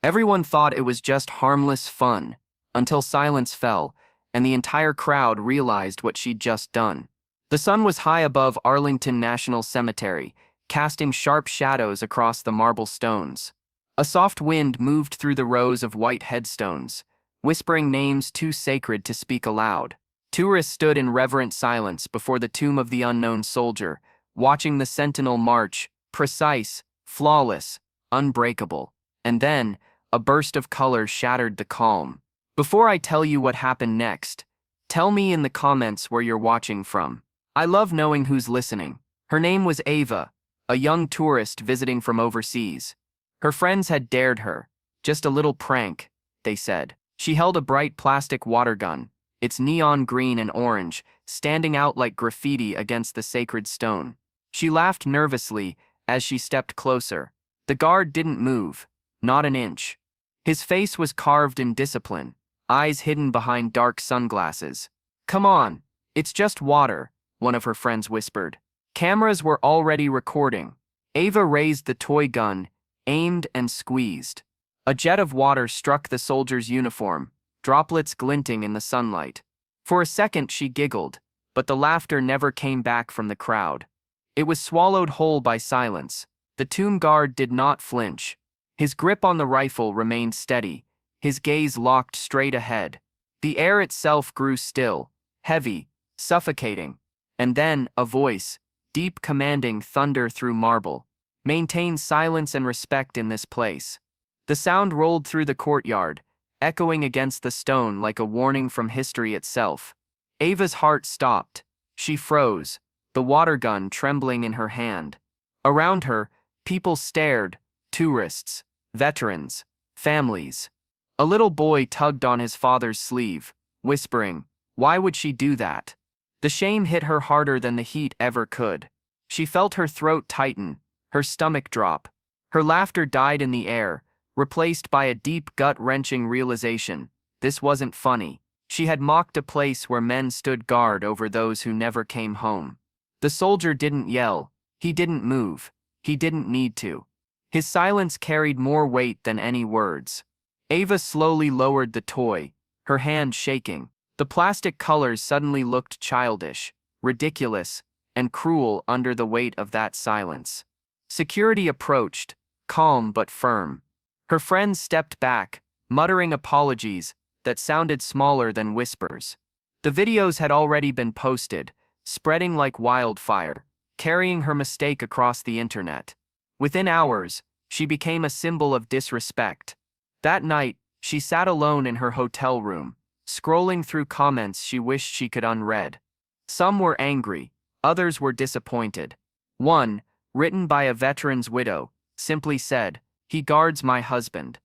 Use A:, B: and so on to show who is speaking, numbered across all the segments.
A: Everyone thought it was just harmless fun, until silence fell, and the entire crowd realized what she'd just done. The sun was high above Arlington National Cemetery, casting sharp shadows across the marble stones. A soft wind moved through the rows of white headstones, whispering names too sacred to speak aloud. Tourists stood in reverent silence before the tomb of the unknown soldier, watching the sentinel march, precise, flawless, unbreakable. And then, a burst of color shattered the calm. Before I tell you what happened next, tell me in the comments where you're watching from. I love knowing who's listening. Her name was Ava, a young tourist visiting from overseas. Her friends had dared her. Just a little prank, they said. She held a bright plastic water gun, its neon green and orange, standing out like graffiti against the sacred stone. She laughed nervously as she stepped closer. The guard didn't move, not an inch. His face was carved in discipline, eyes hidden behind dark sunglasses. "Come on, it's just water," one of her friends whispered. Cameras were already recording. Ava raised the toy gun, aimed and squeezed. A jet of water struck the soldier's uniform, droplets glinting in the sunlight. For a second she giggled, but the laughter never came back from the crowd. It was swallowed whole by silence. The tomb guard did not flinch. His grip on the rifle remained steady, his gaze locked straight ahead. The air itself grew still, heavy, suffocating. And then, a voice, deep commanding thunder through marble. "Maintain silence and respect in this place." The sound rolled through the courtyard, echoing against the stone like a warning from history itself. Ava's heart stopped. She froze, the water gun trembling in her hand. Around her, people stared, tourists, veterans, families. A little boy tugged on his father's sleeve, whispering, "Why would she do that?" The shame hit her harder than the heat ever could. She felt her throat tighten, her stomach drop. Her laughter died in the air, replaced by a deep gut-wrenching realization. This wasn't funny. She had mocked a place where men stood guard over those who never came home. The soldier didn't yell. He didn't move. He didn't need to. His silence carried more weight than any words. Ava slowly lowered the toy, her hand shaking. The plastic colors suddenly looked childish, ridiculous, and cruel under the weight of that silence. Security approached, calm but firm. Her friends stepped back, muttering apologies that sounded smaller than whispers. The videos had already been posted, spreading like wildfire, carrying her mistake across the internet. Within hours, she became a symbol of disrespect. That night, she sat alone in her hotel room, scrolling through comments she wished she could unread. Some were angry, others were disappointed. One, written by a veteran's widow, simply said, "He guards my husband."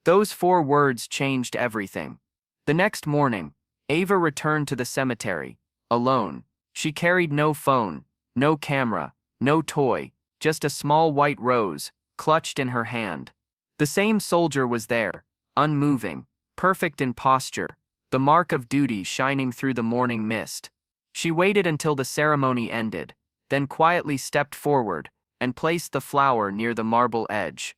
A: Those 4 words changed everything. The next morning, Ava returned to the cemetery, alone. She carried no phone, no camera, no toy, just a small white rose, clutched in her hand. The same soldier was there, unmoving, perfect in posture, the mark of duty shining through the morning mist. She waited until the ceremony ended, then quietly stepped forward and placed the flower near the marble edge.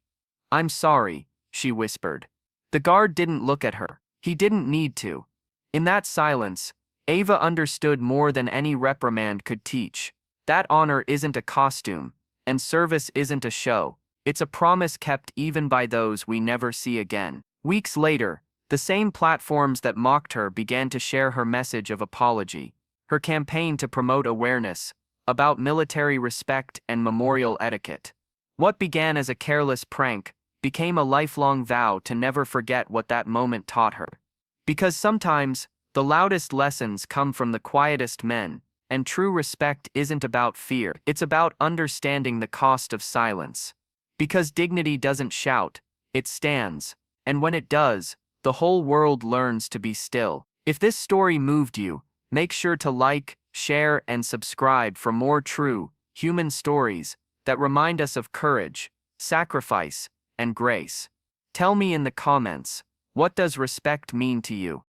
A: "I'm sorry," she whispered. The guard didn't look at her. He didn't need to. In that silence, Ava understood more than any reprimand could teach. That honor isn't a costume, and service isn't a show. It's a promise kept even by those we never see again. Weeks later, the same platforms that mocked her began to share her message of apology, her campaign to promote awareness about military respect and memorial etiquette. What began as a careless prank became a lifelong vow to never forget what that moment taught her. Because sometimes, the loudest lessons come from the quietest men, and true respect isn't about fear, it's about understanding the cost of silence. Because dignity doesn't shout, it stands, and when it does, the whole world learns to be still. If this story moved you, make sure to like, share, and subscribe for more true, human stories that remind us of courage, sacrifice, and grace. Tell me in the comments, what does respect mean to you?